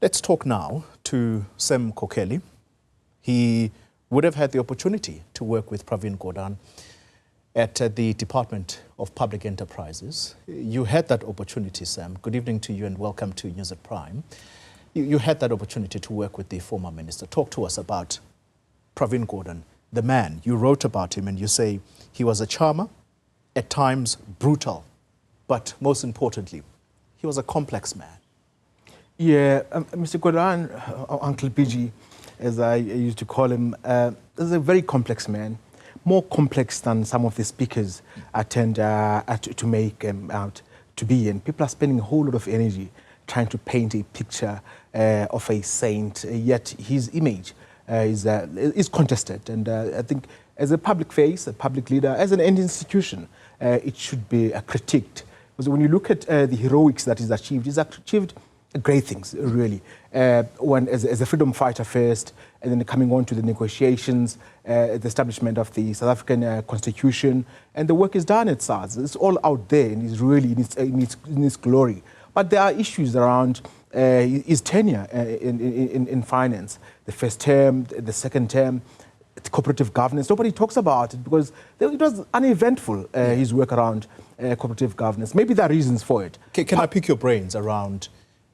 Let's talk now to Sam Mkokeli. He would have had the opportunity to work with Pravin Gordhan at the Department of Public Enterprises. You had that opportunity, Sam. Good evening to you and welcome to News at Prime. You had that opportunity to work with the former minister. Talk to us about Pravin Gordhan, the man. You wrote about him and you say he was a charmer, at times brutal, but most importantly, he was a complex man. Yeah, Mr. Gordhan, Uncle PG, as I used to call him, is a very complex man, more complex than some of the speakers I tend to make out to be. And people are spending a whole lot of energy trying to paint a picture of a saint, yet his image is contested. And I think as a public face, a public leader, as an institution, it should be critiqued. Because when you look at the heroics that he's achieved great things, really. As a freedom fighter first, and then coming on to the negotiations, the establishment of the South African Constitution, and the work is done at SARS. It's all out there, and it's really in its glory. But there are issues around his tenure in finance, the first term, the second term, cooperative governance. Nobody talks about it because it was uneventful, his work around cooperative governance. Maybe there are reasons for it. Can I pick your brains around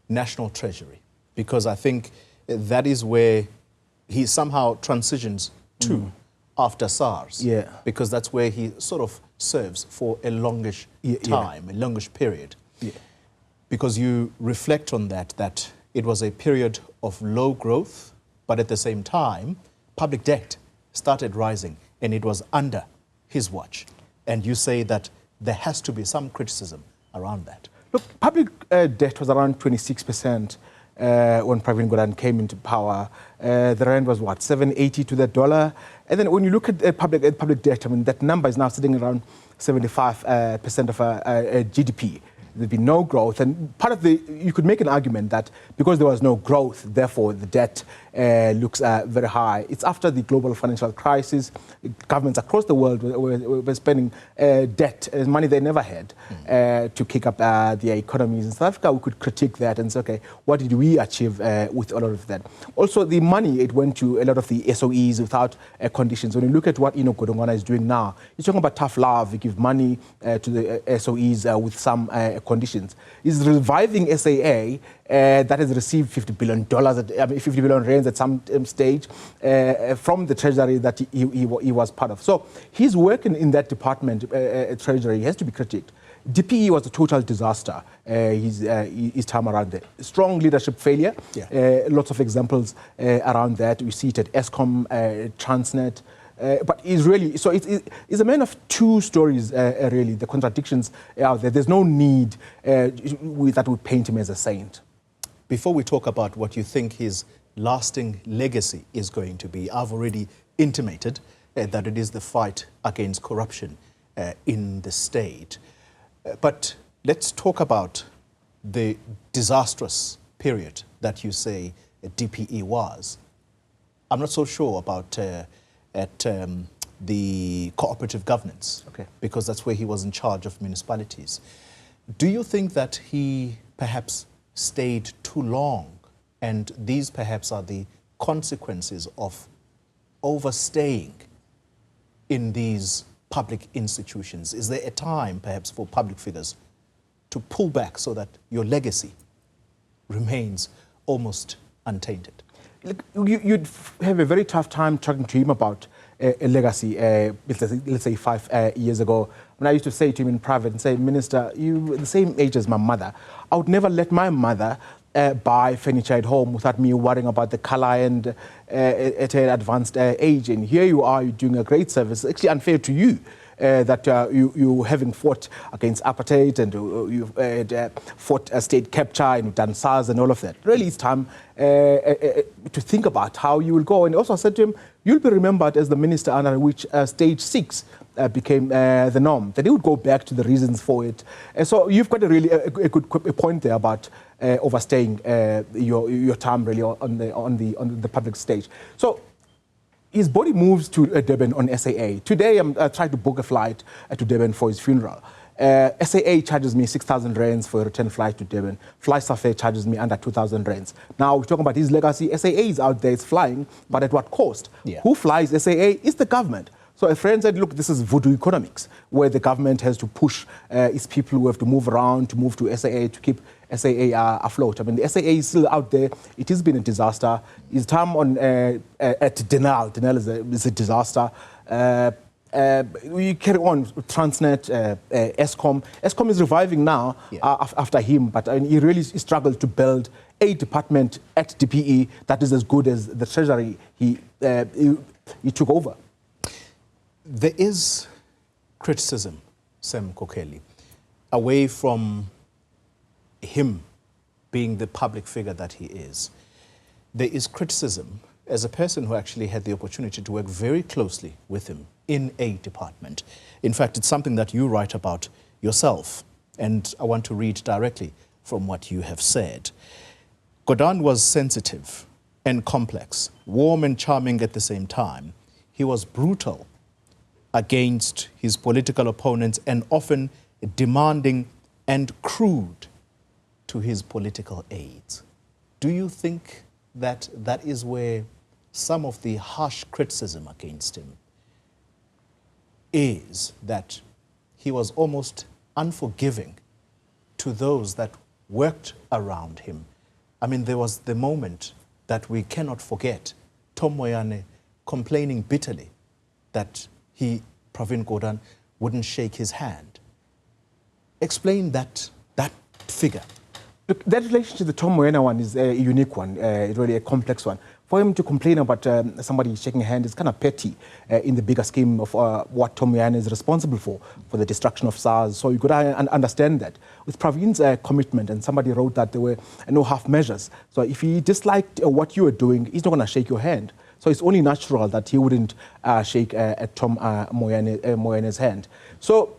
National Treasury? Because I think that is where he somehow transitions to after SARS. Yeah. Because that's where he sort of serves for a longish time, a longish period. Yeah. Because you reflect on that it was a period of low growth, but at the same time, public debt started rising, and it was under his watch. And you say that there has to be some criticism around that. Look, public debt was around 26% when Pravin Gordhan came into power. The rand was, what, 7.80 to the dollar? And then when you look at public debt, I mean, that number is now sitting around 75% of GDP. There'd be no growth, and you could make an argument that because there was no growth, therefore the debt looks very high. It's after the global financial crisis, governments across the world were spending debt, money they never had, to kick up their economies. In South Africa, we could critique that and say, okay, what did we achieve with all of that? Also, the money, it went to a lot of the SOEs without conditions. When you look at what Gordhan is doing now, he's talking about tough love. He gives money to the SOEs with some conditions. He's reviving SAA that has received $50 billion, 50 billion rands at some stage from the Treasury that he was part of. So his work in that department, Treasury, has to be critiqued. DPE was a total disaster his time around there. Strong leadership failure, lots of examples around that. We see it at ESCOM, Transnet. But he's really, so he's a man of two stories, really. The contradictions are out there. There's no need that would paint him as a saint. Before we talk about what you think his lasting legacy is going to be, I've already intimated that it is the fight against corruption in the state. But let's talk about the disastrous period that you say DPE was. I'm not so sure about the cooperative governance, because that's where he was in charge of municipalities. Do you think that he perhaps stayed too long, and these perhaps are the consequences of overstaying in these public institutions? Is there a time perhaps for public figures to pull back so that your legacy remains almost untainted? You'd have a very tough time talking to him about a legacy, let's say 5 years ago. When I used to say to him in private and say, Minister, you're the same age as my mother. I would never let my mother buy furniture at home without me worrying about the color and at an advanced age. And here you are, you're doing a great service. It's actually unfair to you that you having fought against apartheid and you've fought state capture and you've done SARS and all of that. Really, it's time to think about how you will go. And also I said to him, you'll be remembered as the minister under which stage 6 became the norm, that he would go back to the reasons for it. So you've got a good point there about overstaying your time really on the public stage. So his body moves to Durban on SAA. Today, I'm trying to book a flight to Durban for his funeral. SAA charges me 6,000 rands for a return flight to Durban. FlySafair charges me under 2,000 rands. Now, we're talking about his legacy. SAA is out there, it's flying, but at what cost? Yeah. Who flies SAA? It's the government. So a friend said, look, this is voodoo economics, where the government has to push its people who have to move around, to move to SAA, to keep SAA afloat. I mean, the SAA is still out there. It has been a disaster. His time on at Denel is a disaster. We carry on Transnet, Eskom. Eskom is reviving now after him, but I mean, he really struggled to build a department at DPE that is as good as the Treasury he took over. There is criticism, Sam Mkokeli, away from him being the public figure that he is. There is criticism as a person who actually had the opportunity to work very closely with him in a department. In fact, it's something that you write about yourself, and I want to read directly from what you have said. Gordhan was sensitive and complex, warm and charming at the same time. He was brutal against his political opponents and often demanding and crude to his political aides. Do you think that that is where some of the harsh criticism against him is, that he was almost unforgiving to those that worked around him? I mean, there was the moment that we cannot forget, Tom Moyane complaining bitterly that Pravin Gordhan wouldn't shake his hand. Explain that figure. Look, that relationship, the Tom Moyane one, is a unique one, really a complex one. For him to complain about somebody shaking a hand is kind of petty in the bigger scheme of what Tom Moyane is responsible for the destruction of SARS. So you could understand that. With Pravin's commitment, and somebody wrote that there were no half measures. So if he disliked what you were doing, he's not going to shake your hand. So it's only natural that he wouldn't shake Tom Moyane's hand. So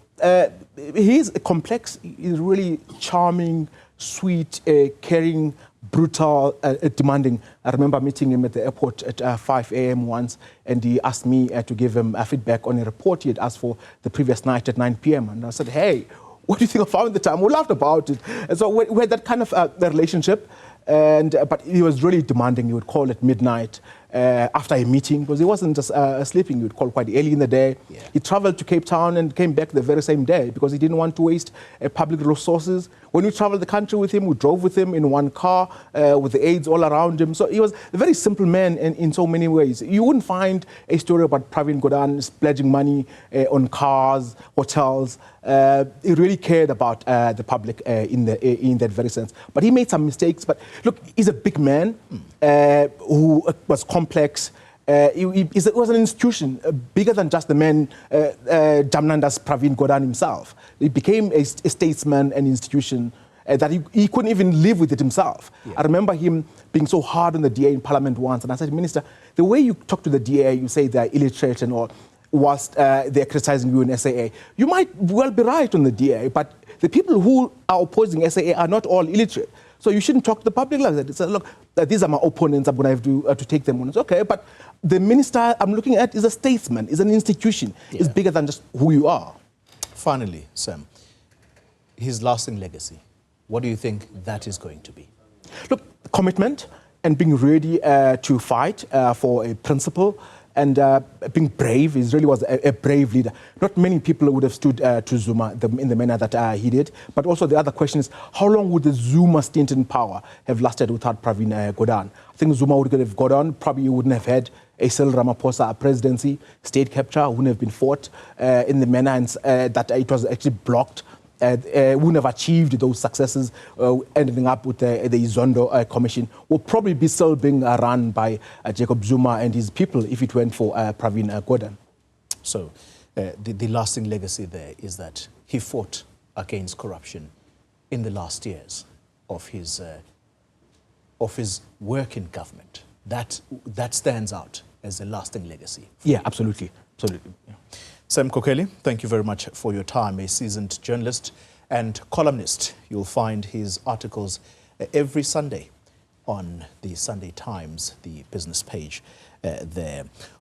he's complex, he's really charming, sweet, caring, brutal, demanding. I remember meeting him at the airport at 5 a.m. once, and he asked me to give him feedback on a report he had asked for the previous night at 9 p.m. And I said, hey, what do you think I found at the time? We laughed about it. And so we had that kind of relationship. But he was really demanding. He would call at midnight after a meeting, because he wasn't just sleeping. He would call quite early in the day. Yeah. He traveled to Cape Town and came back the very same day because he didn't want to waste public resources. When we traveled the country with him, we drove with him in one car with the aides all around him. So he was a very simple man in so many ways. You wouldn't find a story about Pravin Gordhan pledging money on cars, hotels. He really cared about the public in that very sense. But he made some mistakes. But look, he's a big man who was complex. It was an institution bigger than just the man Jamnanda's Pravin Gordhan himself. He became a statesman, an institution that he couldn't even live with it himself. Yeah. I remember him being so hard on the DA in Parliament once, and I said, Minister, the way you talk to the DA, you say they're illiterate and all, whilst they're criticizing you in SAA. You might well be right on the DA, but the people who are opposing SAA are not all illiterate. So you shouldn't talk to the public like that. Say, look, these are my opponents, I'm going to have to take them on. It's okay, but the minister I'm looking at is a statesman, is an institution. Yeah. It's bigger than just who you are. Finally, Sam, his lasting legacy, what do you think that is going to be? Look, commitment and being ready to fight for a principle, and being brave. He really was a brave leader. Not many people would have stood to Zuma in the manner that he did. But also the other question is, how long would the Zuma stint in power have lasted without Pravin Gordhan? I think Zuma would have gone on. Probably you wouldn't have had a Cyril Ramaphosa presidency. State capture wouldn't have been fought in the manner that it was actually blocked. Wouldn't have achieved those successes, ending up with the Zondo Commission. Will probably be still being run by Jacob Zuma and his people if it went for Pravin Gordhan. So the lasting legacy there is that he fought against corruption in the last years of his work in government. That stands out as a lasting legacy. Yeah, absolutely. Absolutely. Yeah. Sam Mkokeli, thank you very much for your time. A seasoned journalist and columnist. You'll find his articles every Sunday on the Sunday Times, the business page there.